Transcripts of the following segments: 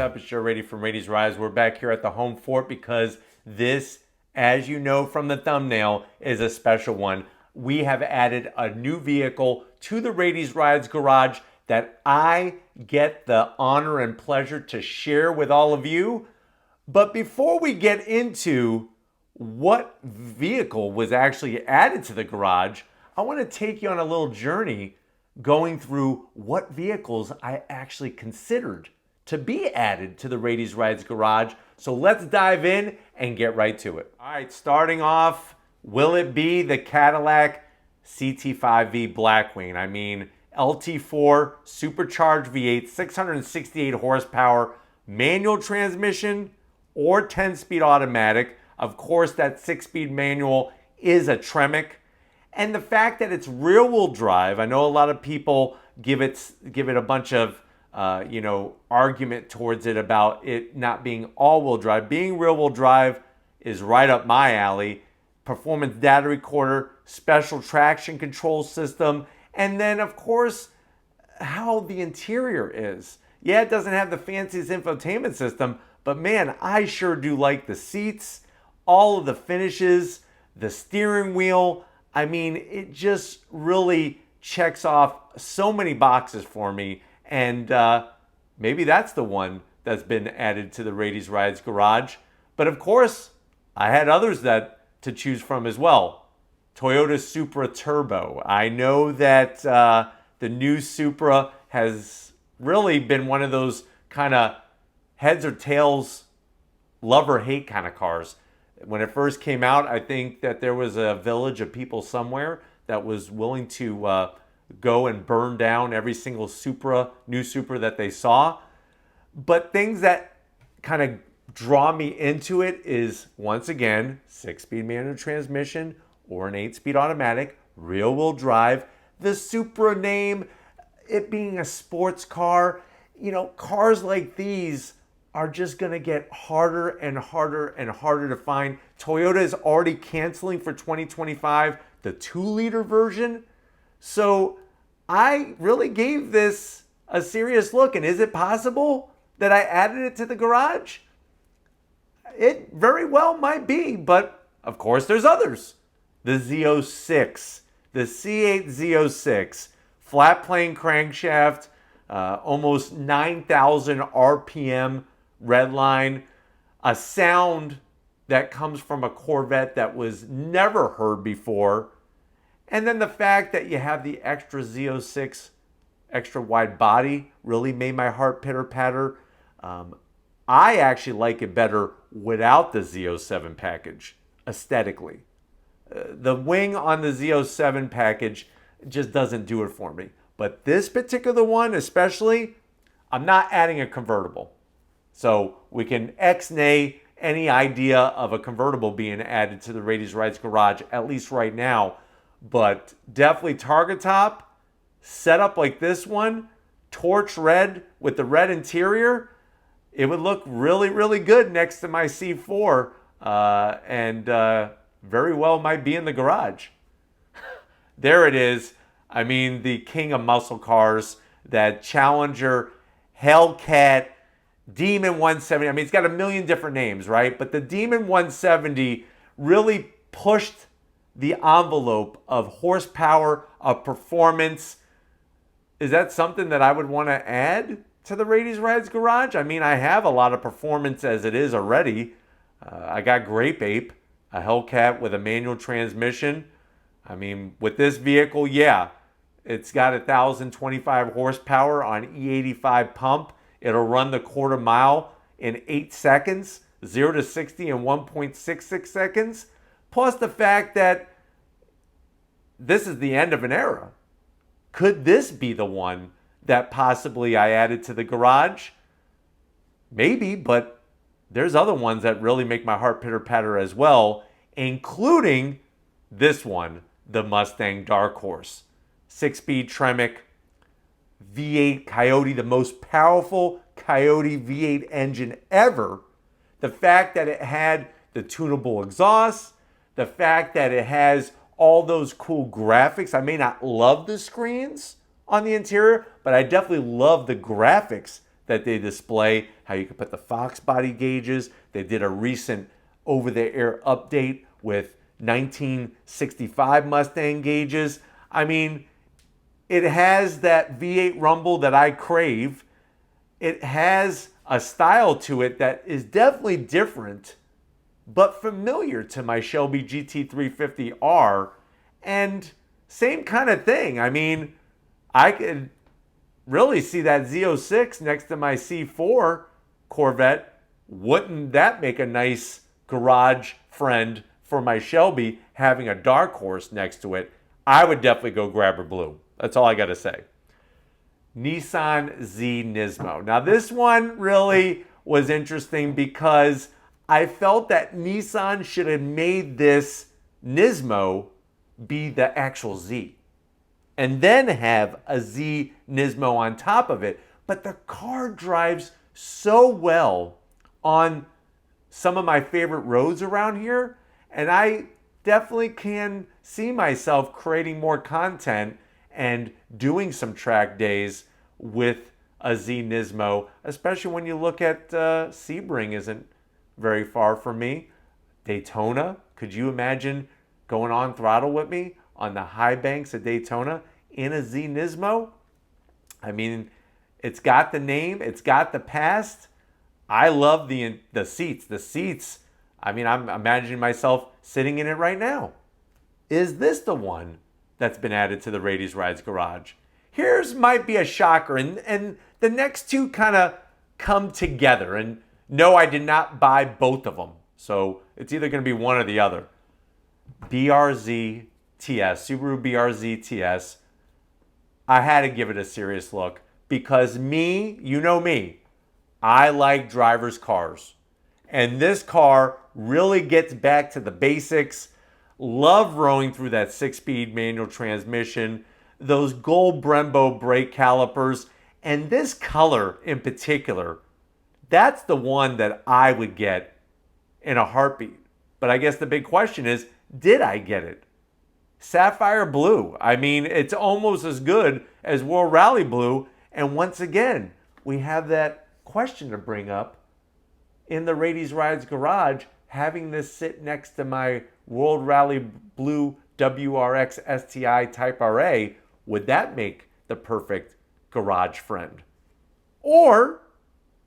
up? It's Joe Raiti from Raity's Rides. We're back here at the home fort because this, as you know from the thumbnail, is a special one. We have added a new vehicle to the Raity's Rides garage that I get the honor and pleasure to share with all of you. But before we get into what vehicle was actually added to the garage, I want to take you on a little journey going through what vehicles I actually considered to be added to the Raity's Rides garage. So let's dive in and get right to it. All right, starting off, will it be the Cadillac CT5V Blackwing? I mean, LT4, supercharged V8, 668 horsepower, manual transmission or 10-speed automatic. Of course, that 6-speed manual is a Tremec. And the fact that it's rear-wheel drive, I know a lot of people give it a bunch of argument towards it about it not being all-wheel drive. Being rear-wheel drive is right up my alley. Performance data recorder, special traction control system, and then of course how the interior is. Yeah, it doesn't have the fanciest infotainment system, but man, I sure do like the seats, all of the finishes, the steering wheel. I mean, it just really checks off so many boxes for me. And maybe that's the one that's been added to the Raity's Rides garage. But of course, I had others to choose from as well. Toyota Supra Turbo. I know that the new Supra has really been one of those kind of heads or tails, love or hate kind of cars. When it first came out, I think that there was a village of people somewhere that was willing to go and burn down every single new Supra that they saw. But things that kind of draw me into it is, once again, 6-speed manual transmission or an 8-speed automatic, rear-wheel drive. The Supra name, it being a sports car, cars like these are just going to get harder and harder and harder to find. Toyota is already canceling for 2025 the 2-liter version. So I really gave this a serious look. And is it possible that I added it to the garage? It very well might be, but of course there's others. The Z06, the C8 Z06, flat plane crankshaft, almost 9,000 RPM redline, a sound that comes from a Corvette that was never heard before, and then the fact that you have the extra Z06 extra wide body really made my heart pitter patter. I actually like it better without the Z07 package aesthetically. The wing on the Z07 package just doesn't do it for me. But this particular one especially, I'm not adding a convertible. So we can ex-nay any idea of a convertible being added to the Raity's Rides garage, at least right now. But definitely target top, set up like this one, torch red with the red interior. It would look really, really good next to my C4 and very well might be in the garage. There it is. I mean, the king of muscle cars, that Challenger, Hellcat, Demon 170. I mean, it's got a million different names, right? But the Demon 170 really pushed the envelope of horsepower, of performance. Is that something that I would want to add to the Raity's Rides garage? I mean, I have a lot of performance as it is already. I got Grape Ape, a Hellcat with a manual transmission. I mean, with this vehicle, yeah, it's got 1,025 horsepower on E85 pump. It'll run the quarter mile in 8 seconds, 0 to 60 in 1.66 seconds. Plus the fact that this is the end of an era. Could this be the one that possibly I added to the garage? Maybe, but there's other ones that really make my heart pitter-patter as well, including this one, the Mustang Darkhorse. 6-speed Tremec, V8 Coyote, the most powerful Coyote V8 engine ever. The fact that it had the tunable exhaust, the fact that it has all those cool graphics. I may not love the screens on the interior, but I definitely love the graphics that they display, how you can put the Fox body gauges. They did a recent over-the-air update with 1965 Mustang gauges. I mean, it has that V8 rumble that I crave. It has a style to it that is definitely different, but familiar to my Shelby GT350R. And same kind of thing. I mean, I could really see that Z06 next to my C4 Corvette. Wouldn't that make a nice garage friend for my Shelby, having a Darkhorse next to it? I would definitely go grab a blue. That's all I got to say. Nissan Z Nismo. Now this one really was interesting because I felt that Nissan should have made this Nismo be the actual Z and then have a Z Nismo on top of it. But the car drives so well on some of my favorite roads around here, and I definitely can see myself creating more content and doing some track days with a Z Nismo, especially when you look at Sebring isn't very far from me. Daytona, could you imagine going on throttle with me on the high banks of Daytona in a Z Nismo? I mean, it's got the name, it's got the past. I love the seats. The seats, I mean, I'm imagining myself sitting in it right now. Is this the one that's been added to the Raiti's Rides Garage? Here's might be a shocker, and the next two kind of come together. And no, I did not buy both of them. So it's either going to be one or the other. BRZ TS, Subaru BRZ TS. I had to give it a serious look because you know me, I like driver's cars. And this car really gets back to the basics. Love rowing through that 6-speed manual transmission, those gold Brembo brake calipers, and this color in particular. That's the one that I would get in a heartbeat. But I guess the big question is, did I get it? Sapphire blue. I mean, it's almost as good as World Rally blue. And once again, we have that question to bring up in the Raiti's Rides Garage, having this sit next to my World Rally blue WRX STI Type RA. Would that make the perfect garage friend? Or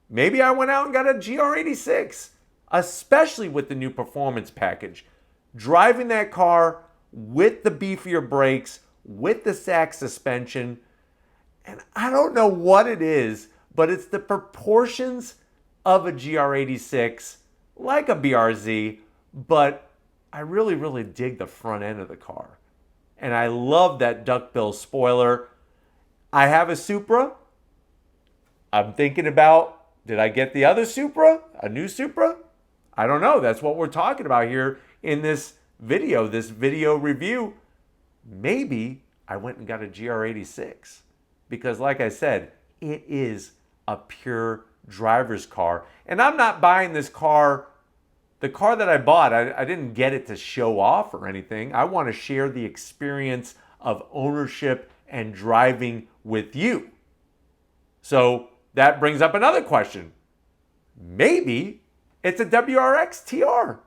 maybe I went out and got a GR86, especially with the new performance package. Driving that car with the beefier brakes, with the sack suspension, and I don't know what it is, but it's the proportions of a GR86, like a BRZ, but I really, really dig the front end of the car. And I love that duckbill spoiler. I have a Supra. I'm thinking about, did I get the other Supra? A new Supra? I don't know. That's what we're talking about here in this video review. Maybe I went and got a GR86 because, like I said, it is a pure driver's car. And I'm not buying this car. The car that I bought, I didn't get it to show off or anything. I want to share the experience of ownership and driving with you. So that brings up another question. Maybe it's a WRX TR.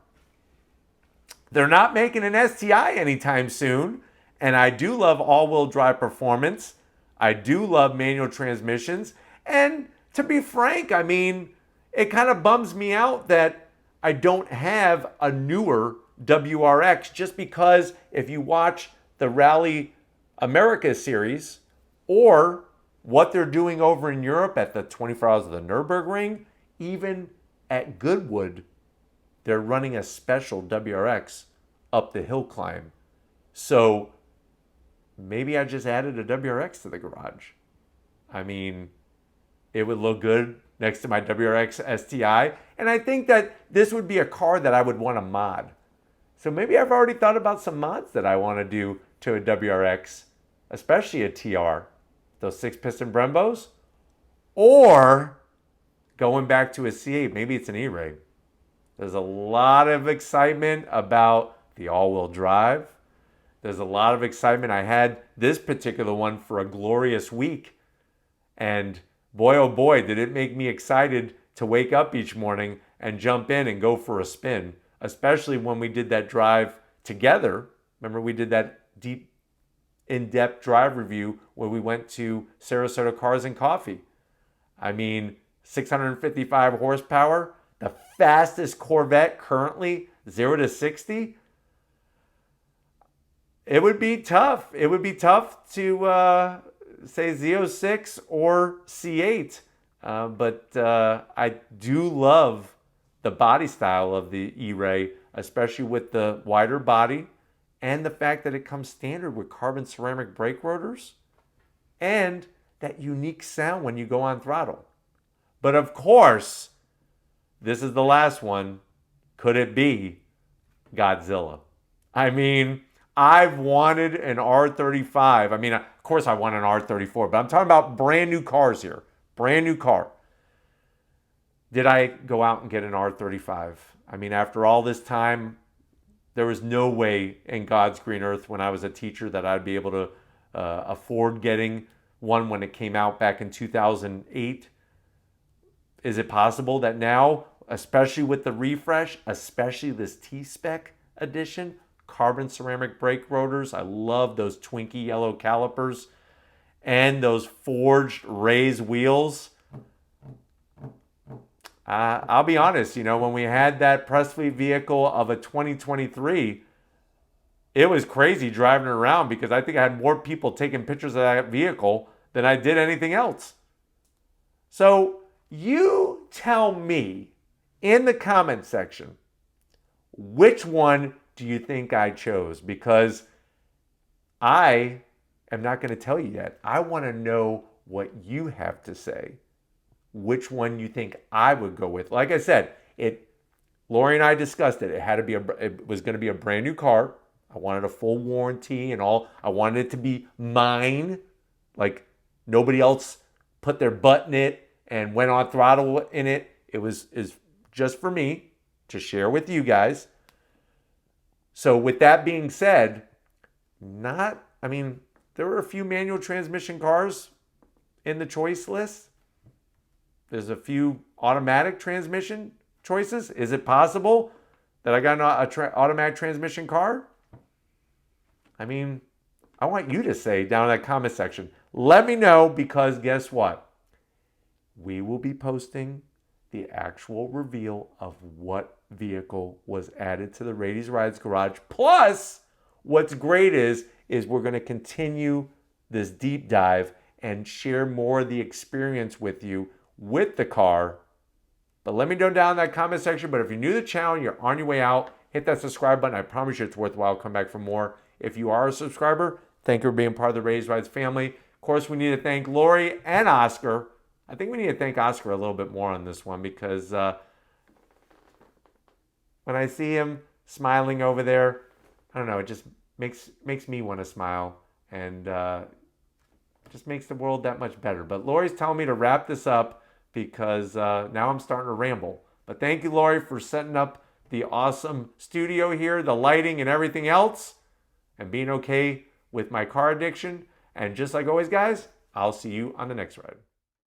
They're not making an STI anytime soon. And I do love all-wheel drive performance. I do love manual transmissions. And to be frank, I mean, it kind of bums me out that I don't have a newer WRX, just because if you watch the Rally America series or what they're doing over in Europe at the 24 Hours of the Nürburgring, even at Goodwood, they're running a special WRX up the hill climb. So maybe I just added a WRX to the garage. I mean, it would look good next to my WRX STI. And I think that this would be a car that I would want to mod. So maybe I've already thought about some mods that I want to do to a WRX, especially a TR, those 6-piston Brembos, or going back to a C8, maybe it's an E-Ray. There's a lot of excitement about the all-wheel drive. There's a lot of excitement. I had this particular one for a glorious week, and boy, oh boy, did it make me excited to wake up each morning and jump in and go for a spin, especially when we did that drive together. Remember, we did that deep, in-depth drive review where we went to Sarasota Cars and Coffee. I mean, 655 horsepower, the fastest Corvette currently, 0 to 60. It would be tough. It would be tough to say Z06 or C8. But I do love the body style of the E-Ray, especially with the wider body and the fact that it comes standard with carbon ceramic brake rotors and that unique sound when you go on throttle. But of course, this is the last one. Could it be Godzilla? I mean, I've wanted an R35. I mean, of course I want an R34, but I'm talking about brand new cars here. Brand new car. Did I go out and get an R35? I mean, after all this time, there was no way in God's green earth when I was a teacher that I'd be able to afford getting one when it came out back in 2008. Is it possible that now, especially with the refresh, especially this T-Spec edition, carbon ceramic brake rotors, I love those Twinkie yellow calipers, and those forged raised wheels. I'll be honest, when we had that press fleet vehicle of a 2023, it was crazy driving around because I think I had more people taking pictures of that vehicle than I did anything else. So you tell me in the comment section, which one do you think I chose? Because I am not going to tell you yet. I want to know what you have to say. Which one you think I would go with. Like I said, Lori and I discussed it. It was going to be a brand new car. I wanted a full warranty and all. I wanted it to be mine. Like nobody else put their butt in it and went on throttle in it. Is just for me to share with you guys. So with that being said, there were a few manual transmission cars in the choice list. There's a few automatic transmission choices. Is it possible that I got an automatic transmission car? I mean, I want you to say down in that comment section. Let me know, because guess what? We will be posting the actual reveal of what vehicle was added to the Raiti's Rides Garage. Plus, what's great is we're going to continue this deep dive and share more of the experience with you with the car. But let me know down in that comment section. But if you're new to the channel, you're on your way out, hit that subscribe button. I promise you it's worthwhile. Come back for more. If you are a subscriber, thank you for being part of the Raiti's Rides family. Of course, we need to thank Lori and Oscar. I think we need to thank Oscar a little bit more on this one, because when I see him smiling over there, I don't know, it just makes me want to smile, and just makes the world that much better. But Lori's telling me to wrap this up because now I'm starting to ramble. But thank you, Lori, for setting up the awesome studio here, the lighting and everything else, and being okay with my car addiction. And just like always, guys, I'll see you on the next ride.